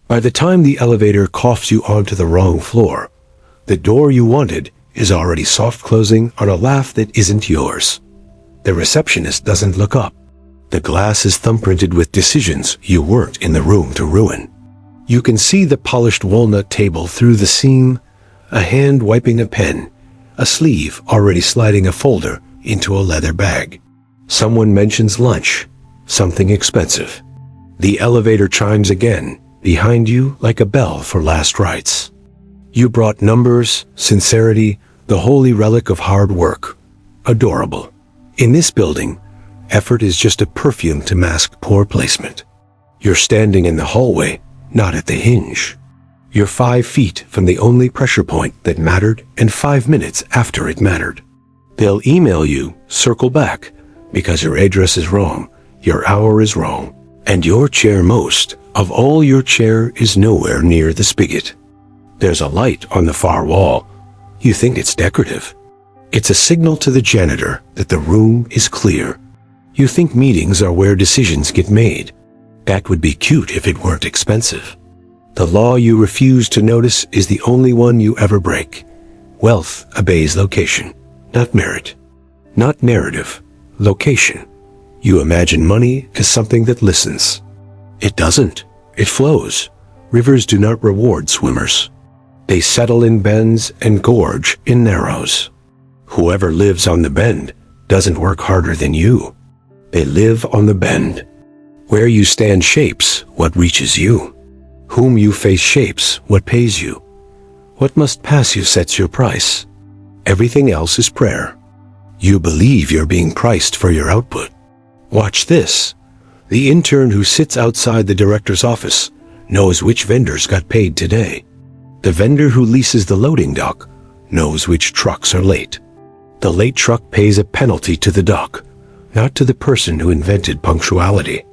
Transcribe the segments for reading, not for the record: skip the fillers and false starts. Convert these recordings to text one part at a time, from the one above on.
By the time the elevator coughs you onto the wrong floor, the door you wanted is already soft closing on a laugh that isn't yours. The receptionist doesn't look up. The glass is thumbprinted with decisions you weren't in the room to ruin. You can see the polished walnut table through the seam, a hand wiping a pen, a sleeve already sliding a folder into a leather bag. Someone mentions lunch, something expensive. The elevator chimes again, behind you like a bell for last rites. You brought numbers, sincerity, the holy relic of hard work. Adorable. In this building, effort is just a perfume to mask poor placement. You're standing in the hallway, not at the hinge. You're 5 feet from the only pressure point that mattered and 5 minutes after it mattered. They'll email you, circle back, because your address is wrong, your hour is wrong, and your chair most of all your chair is nowhere near the spigot. There's a light on the far wall. You think it's decorative. It's a signal to the janitor that the room is clear. You think meetings are where decisions get made. That would be cute if it weren't expensive. The law you refuse to notice is the only one you ever break. Wealth obeys location, not merit. Not narrative, location. You imagine money as something that listens. It doesn't. It flows. Rivers do not reward swimmers. They settle in bends and gorge in narrows. Whoever lives on the bend doesn't work harder than you. They live on the bend. Where you stand shapes what reaches you. Whom you face shapes what pays you. What must pass you sets your price. Everything else is prayer. You believe you're being priced for your output. Watch this. The intern who sits outside the director's office knows which vendors got paid today. The vendor who leases the loading dock knows which trucks are late. The late truck pays a penalty to the dock, not to the person who invented punctuality.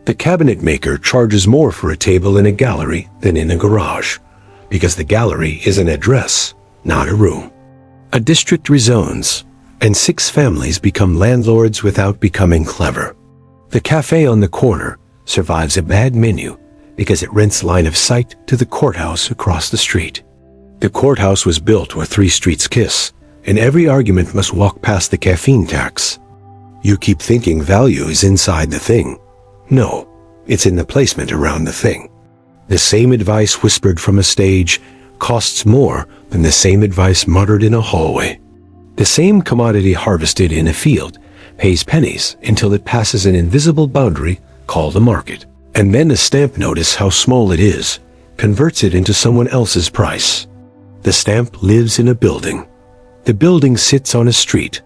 The cabinet maker charges more for a table in a gallery than in a garage, because the gallery is an address, not a room. A district rezones, and 6 families become landlords without becoming clever. The cafe on the corner survives a bad menu because it rents line of sight to the courthouse across the street. The courthouse was built where 3 streets kiss, and every argument must walk past the caffeine tax. You keep thinking value is inside the thing. No, it's in the placement around the thing. The same advice whispered from a stage costs more than the same advice muttered in a hallway. The same commodity harvested in a field pays pennies until it passes an invisible boundary called a market. And then a stamp notice how small it is converts it into someone else's price. The stamp lives in a building. The building sits on a street.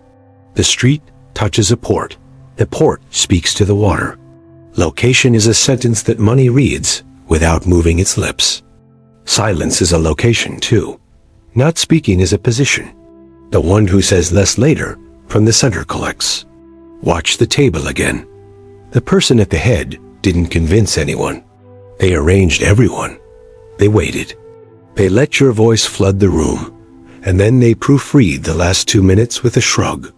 The street touches a port. The port speaks to the water. Location is a sentence that money reads without moving its lips. Silence is a location too. Not speaking is a position. The one who says less later from the center collects. Watch the table again. The person at the head didn't convince anyone. They arranged everyone. They waited. They let your voice flood the room, and then they proofread the last 2 minutes with a shrug.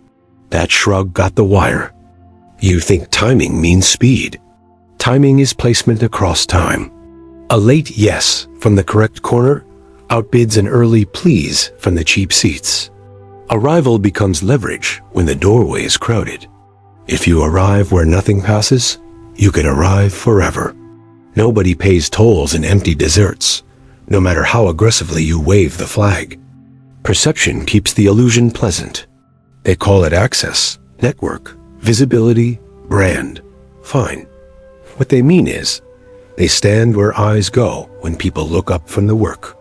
That shrug got the wire. You think timing means speed. Timing is placement across time. A late yes from the correct corner outbids an early please from the cheap seats. Arrival becomes leverage when the doorway is crowded. If you arrive where nothing passes, you can arrive forever. Nobody pays tolls in empty deserts, no matter how aggressively you wave the flag. Perception keeps the illusion pleasant. They call it access, network, visibility, brand. Fine. What they mean is, they stand where eyes go when people look up from the work.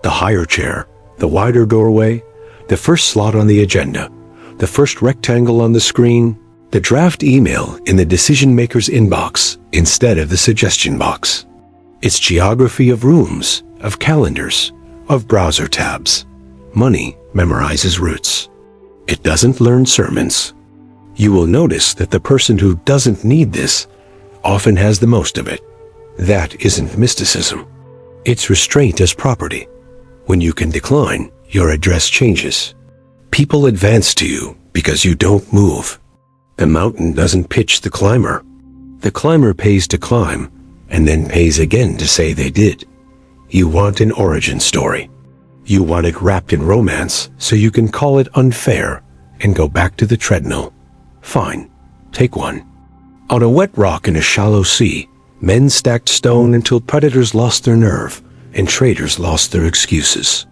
The higher chair, the wider doorway, the first slot on the agenda, the first rectangle on the screen, the draft email in the decision maker's inbox instead of the suggestion box. It's geography of rooms, of calendars, of browser tabs. Money memorizes routes. It doesn't learn sermons. You will notice that the person who doesn't need this often has the most of it. That isn't mysticism. It's restraint as property. When you can decline, your address changes. People advance to you because you don't move. The mountain doesn't pitch the climber. The climber pays to climb, and then pays again to say they did. You want an origin story. You want it wrapped in romance so you can call it unfair and go back to the treadmill. Fine, take one. On a wet rock in a shallow sea, men stacked stone until predators lost their nerve and traders lost their excuses.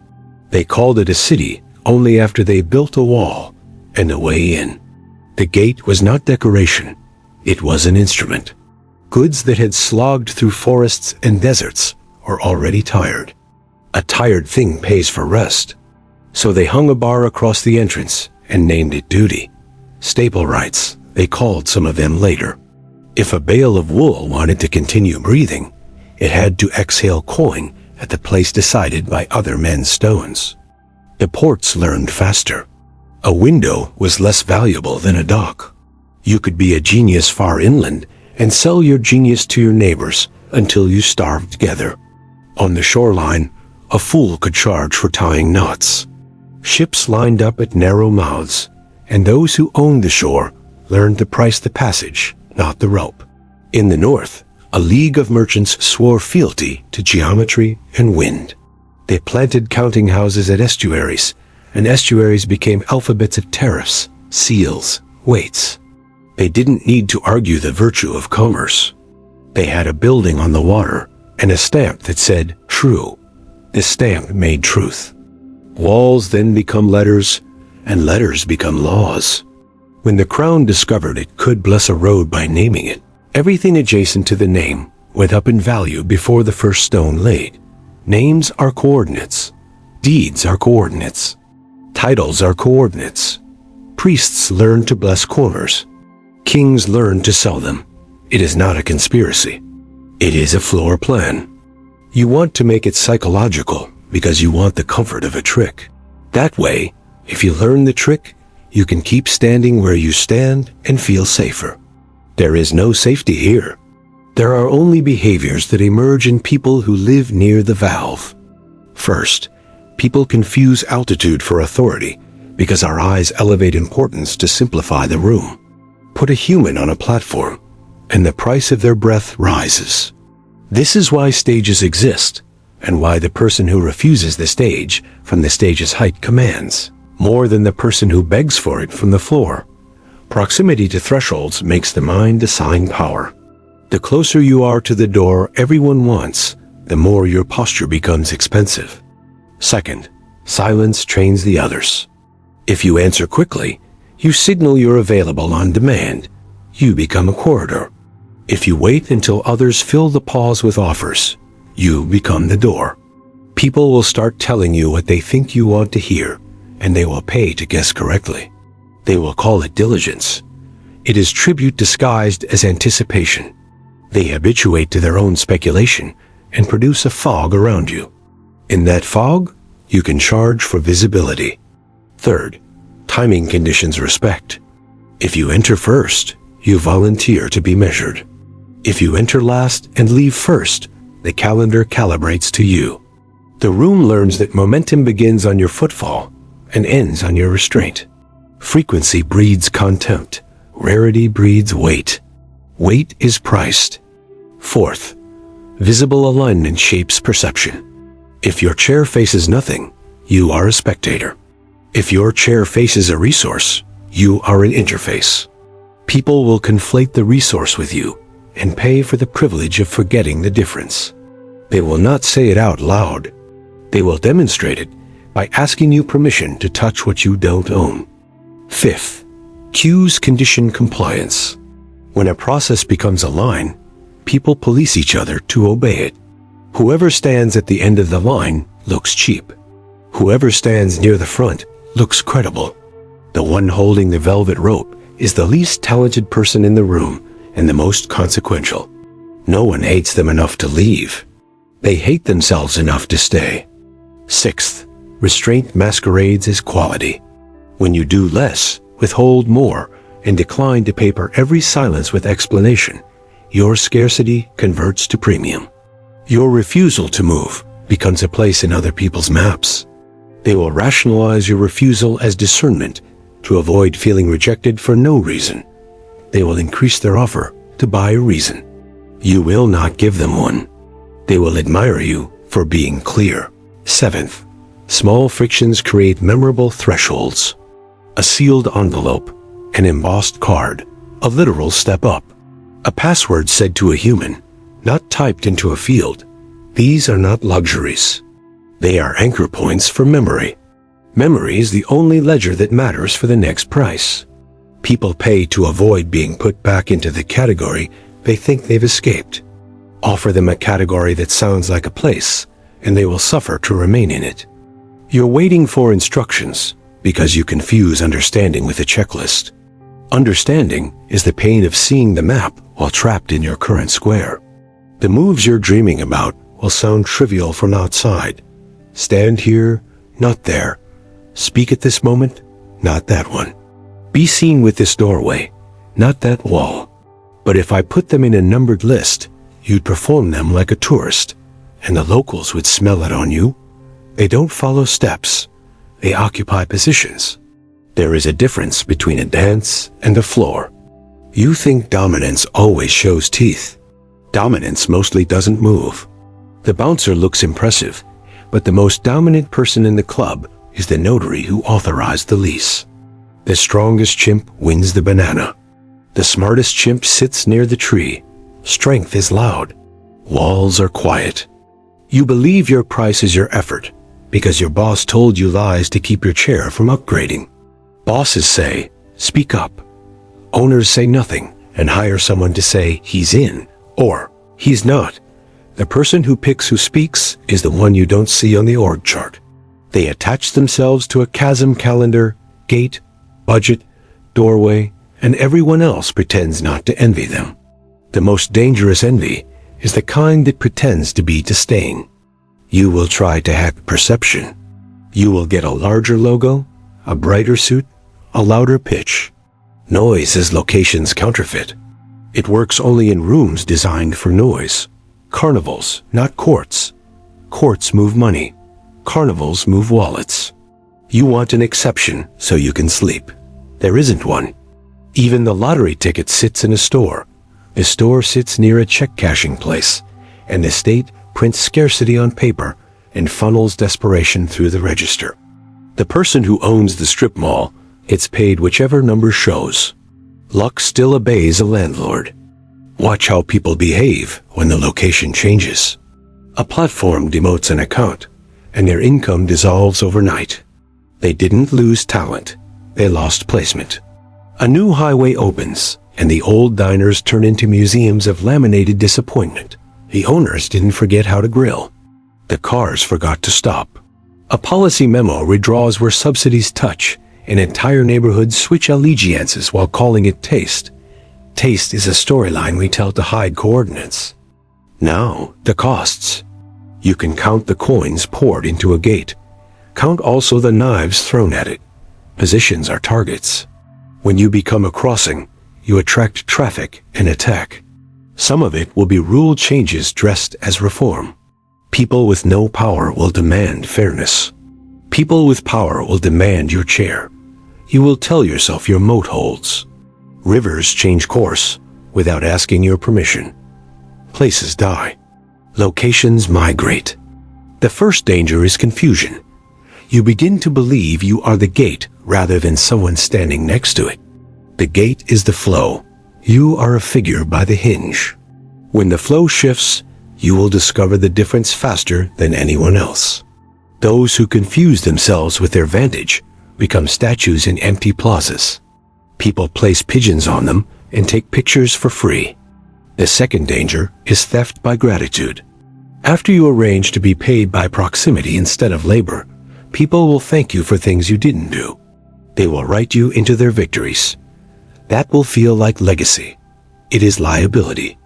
They called it a city only after they built a wall and a way in. The gate was not decoration, it was an instrument. Goods that had slogged through forests and deserts are already tired. A tired thing pays for rest. So they hung a bar across the entrance and named it duty. Staple rights, they called some of them later. If a bale of wool wanted to continue breathing, it had to exhale coin at the place decided by other men's stones. The ports learned faster. A window was less valuable than a dock. You could be a genius far inland and sell your genius to your neighbors until you starved together. On the shoreline, a fool could charge for tying knots. Ships lined up at narrow mouths, and those who owned the shore learned to price the passage, not the rope. In the north, a league of merchants swore fealty to geometry and wind. They planted counting houses at estuaries, and estuaries became alphabets of tariffs, seals, weights. They didn't need to argue the virtue of commerce. They had a building on the water and a stamp that said true. The stamp made truth. Walls then become letters, and letters become laws. When the crown discovered it could bless a road by naming it, everything adjacent to the name went up in value before the first stone laid. Names are coordinates. Deeds are coordinates. Titles are coordinates. Priests learn to bless corners. Kings learn to sell them. It is not a conspiracy. It is a floor plan. You want to make it psychological because you want the comfort of a trick. That way, if you learn the trick, you can keep standing where you stand and feel safer. There is no safety here. There are only behaviors that emerge in people who live near the valve. First, people confuse altitude for authority because our eyes elevate importance to simplify the room. Put a human on a platform, and the price of their breath rises. This is why stages exist, and why the person who refuses the stage from the stage's height commands, more than the person who begs for it from the floor. Proximity to thresholds makes the mind assign power. The closer you are to the door everyone wants, the more your posture becomes expensive. Second, silence trains the others. If you answer quickly, you signal you're available on demand. You become a corridor. If you wait until others fill the pause with offers, you become the door. People will start telling you what they think you want to hear, and they will pay to guess correctly. They will call it diligence. It is tribute disguised as anticipation. They habituate to their own speculation and produce a fog around you. In that fog, you can charge for visibility. Third, timing conditions respect. If you enter first, you volunteer to be measured. If you enter last and leave first, the calendar calibrates to you. The room learns that momentum begins on your footfall and ends on your restraint. Frequency breeds contempt. Rarity breeds weight. Weight is priced. Fourth, visible alignment shapes perception. If your chair faces nothing, you are a spectator. If your chair faces a resource, you are an interface. People will conflate the resource with you and pay for the privilege of forgetting the difference. They will not say it out loud. They will demonstrate it by asking you permission to touch what you don't own. Fifth, cues condition compliance. When a process becomes a line, people police each other to obey it. Whoever stands at the end of the line looks cheap. Whoever stands near the front looks credible. The one holding the velvet rope is the least talented person in the room and the most consequential. No one hates them enough to leave. They hate themselves enough to stay. Sixth, restraint masquerades as quality. When you do less, withhold more, and decline to paper every silence with explanation, your scarcity converts to premium. Your refusal to move becomes a place in other people's maps. They will rationalize your refusal as discernment to avoid feeling rejected for no reason. They will increase their offer to buy a reason. You will not give them one. They will admire you for being clear. 7th, small frictions create memorable thresholds. A sealed envelope, an embossed card, a literal step up. A password said to a human, not typed into a field. These are not luxuries. They are anchor points for memory. Memory is the only ledger that matters for the next price. People pay to avoid being put back into the category they think they've escaped. Offer them a category that sounds like a place, and they will suffer to remain in it. You're waiting for instructions because you confuse understanding with a checklist. Understanding is the pain of seeing the map while trapped in your current square. The moves you're dreaming about will sound trivial from outside. Stand here, not there. Speak at this moment, not that one. Be seen with this doorway, not that wall. But if I put them in a numbered list, you'd perform them like a tourist, and the locals would smell it on you. They don't follow steps. They occupy positions. There is a difference between a dance and a floor. You think dominance always shows teeth. Dominance mostly doesn't move. The bouncer looks impressive, but the most dominant person in the club is the notary who authorized the lease. The strongest chimp wins the banana. The smartest chimp sits near the tree. Strength is loud. Walls are quiet. You believe your price is your effort because your boss told you lies to keep your chair from upgrading. Bosses say, speak up. Owners say nothing and hire someone to say he's in or he's not. The person who picks who speaks is the one you don't see on the org chart. They attach themselves to a chasm calendar, gate, budget, doorway, and everyone else pretends not to envy them. The most dangerous envy is the kind that pretends to be disdain. You will try to hack perception. You will get a larger logo, a brighter suit, a louder pitch. Noise is location's counterfeit. It works only in rooms designed for noise. Carnivals, not courts. Courts move money. Carnivals move wallets. You want an exception so you can sleep. There isn't one. Even the lottery ticket sits in a store. The store sits near a check-cashing place, and the state prints scarcity on paper and funnels desperation through the register. The person who owns the strip mall gets paid whichever number shows. Luck still obeys a landlord. Watch how people behave when the location changes. A platform demotes an account, and their income dissolves overnight. They didn't lose talent. They lost placement. A new highway opens, and the old diners turn into museums of laminated disappointment. The owners didn't forget how to grill. The cars forgot to stop. A policy memo redraws where subsidies touch, and entire neighborhoods switch allegiances while calling it taste. Taste is a storyline we tell to hide coordinates. Now, the costs. You can count the coins poured into a gate. Count also the knives thrown at it. Positions are targets. When you become a crossing, you attract traffic and attack. Some of it will be rule changes dressed as reform. People with no power will demand fairness. People with power will demand your chair. You will tell yourself your moat holds. Rivers change course without asking your permission. Places die. Locations migrate. The first danger is confusion. You begin to believe you are the gate rather than someone standing next to it. The gate is the flow. You are a figure by the hinge. When the flow shifts, you will discover the difference faster than anyone else. Those who confuse themselves with their vantage become statues in empty plazas. People place pigeons on them and take pictures for free. The second danger is theft by gratitude. After you arrange to be paid by proximity instead of labor, people will thank you for things you didn't do. They will write you into their victories. That will feel like legacy. It is liability.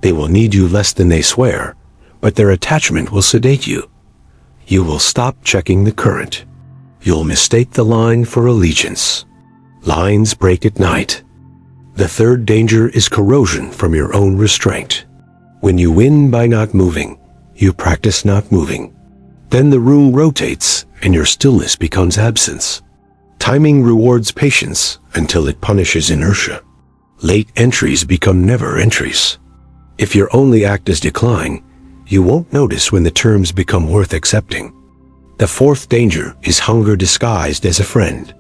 They will need you less than they swear, but their attachment will sedate you. You will stop checking the current. You'll mistake the line for allegiance. Lines break at night. The third danger is corrosion from your own restraint. When you win by not moving, you practice not moving. Then the room rotates and your stillness becomes absence. Timing rewards patience until it punishes inertia. Late entries become never entries. If your only act is decline, you won't notice when the terms become worth accepting. The fourth danger is hunger disguised as a friend.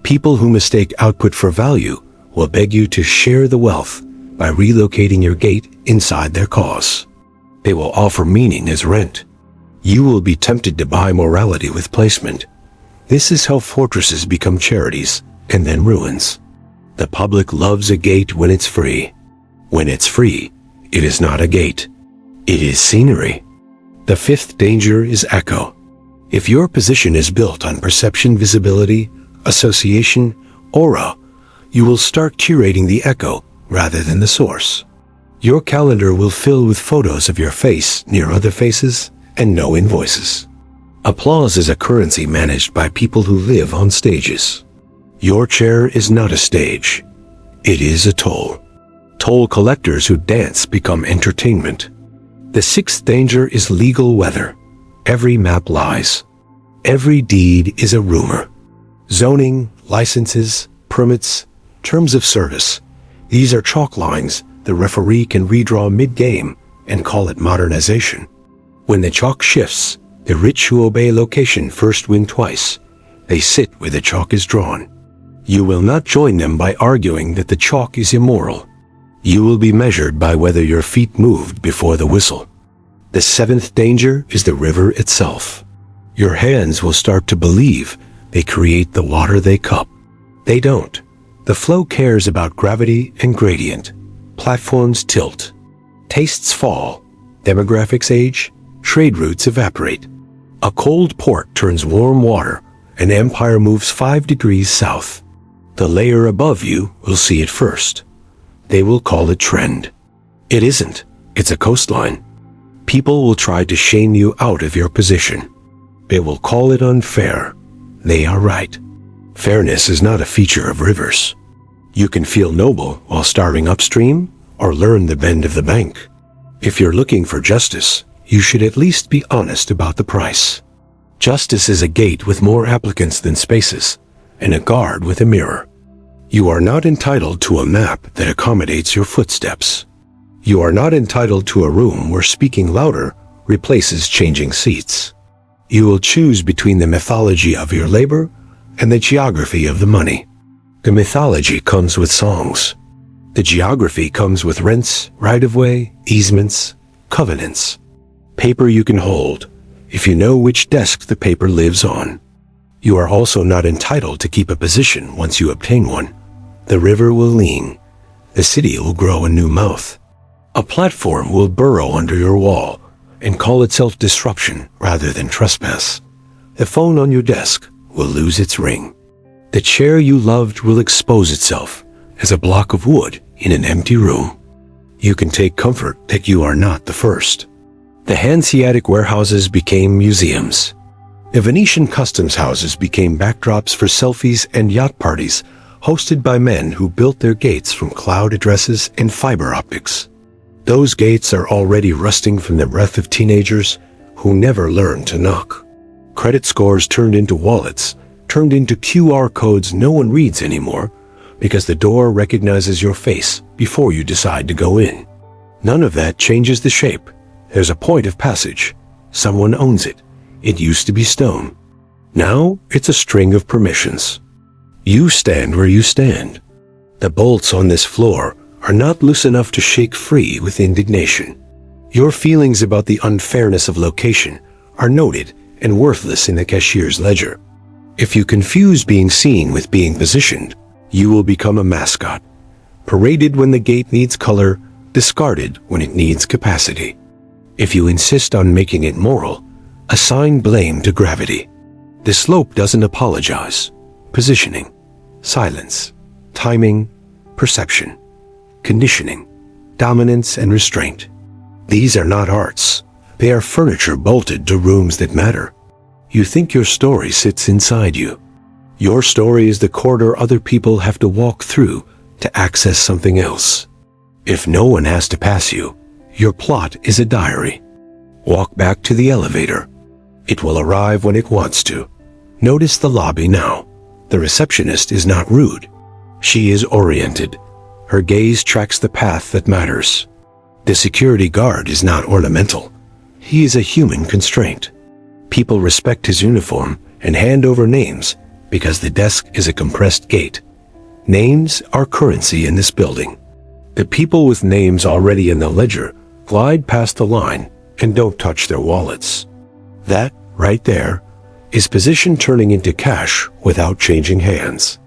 People who mistake output for value will beg you to share the wealth by relocating your gate inside their cause. They will offer meaning as rent. You will be tempted to buy morality with placement. This is how fortresses become charities and then ruins. The public loves a gate when it's free. When it's free, it is not a gate. It is scenery. The fifth danger is echo. If your position is built on perception, visibility, association, aura, you will start curating the echo rather than the source. Your calendar will fill with photos of your face near other faces and no invoices. Applause is a currency managed by people who live on stages. Your chair is not a stage. It is a toll. Toll collectors who dance become entertainment. The sixth danger is legal weather. Every map lies. Every deed is a rumor. Zoning, licenses, permits, terms of service. These are chalk lines the referee can redraw mid-game and call it modernization. When the chalk shifts, the rich who obey location first win twice. They sit where the chalk is drawn. You will not join them by arguing that the chalk is immoral. You will be measured by whether your feet moved before the whistle. The seventh danger is the river itself. Your hands will start to believe they create the water they cup. They don't. The flow cares about gravity and gradient. Platforms tilt. Tastes fall. Demographics age. Trade routes evaporate. A cold port turns warm water. An empire moves 5 degrees south. The layer above you will see it first. They will call it trend. It isn't. It's a coastline. People will try to shame you out of your position. They will call it unfair. They are right. Fairness is not a feature of rivers. You can feel noble while starving upstream or learn the bend of the bank. If you're looking for justice, you should at least be honest about the price. Justice is a gate with more applicants than spaces, and a guard with a mirror. You are not entitled to a map that accommodates your footsteps. You are not entitled to a room where speaking louder replaces changing seats. You will choose between the mythology of your labor and the geography of the money. The mythology comes with songs. The geography comes with rents, right-of-way, easements, covenants. Paper you can hold, if you know which desk the paper lives on. You are also not entitled to keep a position once you obtain one. The river will lean. The city will grow a new mouth. A platform will burrow under your wall and call itself disruption rather than trespass. The phone on your desk will lose its ring. The chair you loved will expose itself as a block of wood in an empty room. You can take comfort that you are not the first. The Hanseatic warehouses became museums. The Venetian customs houses became backdrops for selfies and yacht parties hosted by men who built their gates from cloud addresses and fiber optics. Those gates are already rusting from the breath of teenagers who never learned to knock. Credit scores turned into wallets, turned into QR codes no one reads anymore because the door recognizes your face before you decide to go in. None of that changes the shape. There's a point of passage. Someone owns it. It used to be stone. Now it's a string of permissions. You stand where you stand. The bolts on this floor are not loose enough to shake free with indignation. Your feelings about the unfairness of location are noted and worthless in the cashier's ledger. If you confuse being seen with being positioned, you will become a mascot, paraded when the gate needs color, discarded when it needs capacity. If you insist on making it moral, assign blame to gravity. The slope doesn't apologize. Positioning, silence, timing, perception, conditioning, dominance and restraint. These are not arts. They are furniture bolted to rooms that matter. You think your story sits inside you. Your story is the corridor other people have to walk through to access something else. If no one has to pass you, your plot is a diary. Walk back to the elevator. It will arrive when it wants to. Notice the lobby now. The receptionist is not rude. She is oriented. Her gaze tracks the path that matters. The security guard is not ornamental. He is a human constraint. People respect his uniform and hand over names because the desk is a compressed gate. Names are currency in this building. The people with names already in the ledger glide past the line and don't touch their wallets. That, right there, is position turning into cash without changing hands.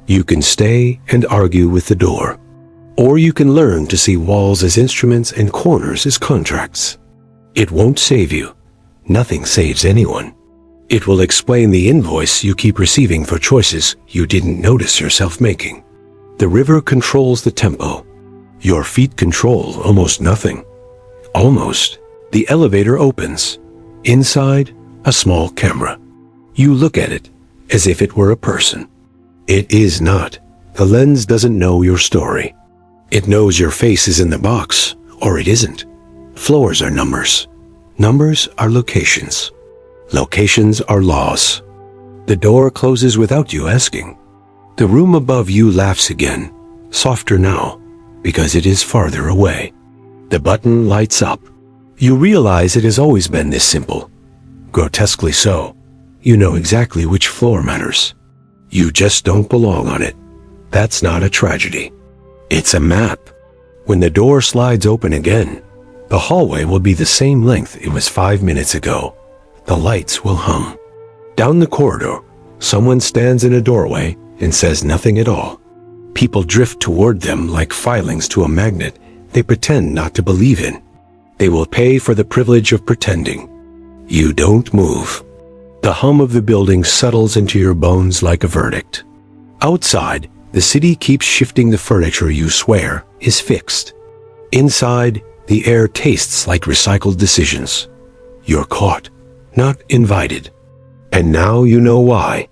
You can stay and argue with the door, or you can learn to see walls as instruments and corners as contracts. It won't save you. Nothing saves anyone. It will explain the invoice you keep receiving for choices you didn't notice yourself making. The river controls the tempo. Your feet control almost nothing. Almost. The elevator opens. Inside, a small camera. You look at it as if it were a person. It is not. The lens doesn't know your story. It knows your face is in the box, or it isn't. Floors are numbers. Numbers are locations. Locations are laws. The door closes without you asking. The room above you laughs again, softer now, because it is farther away. The button lights up. You realize it has always been this simple. Grotesquely so. You know exactly which floor matters. You just don't belong on it. That's not a tragedy. It's a map. When the door slides open again, the hallway will be the same length it was 5 minutes ago. The lights will hum. Down the corridor, someone stands in a doorway and says nothing at all. People drift toward them like filings to a magnet they pretend not to believe in. They will pay for the privilege of pretending. You don't move. The hum of the building settles into your bones like a verdict. Outside, the city keeps shifting the furniture you swear is fixed. Inside, the air tastes like recycled decisions. You're caught, not invited. And now you know why.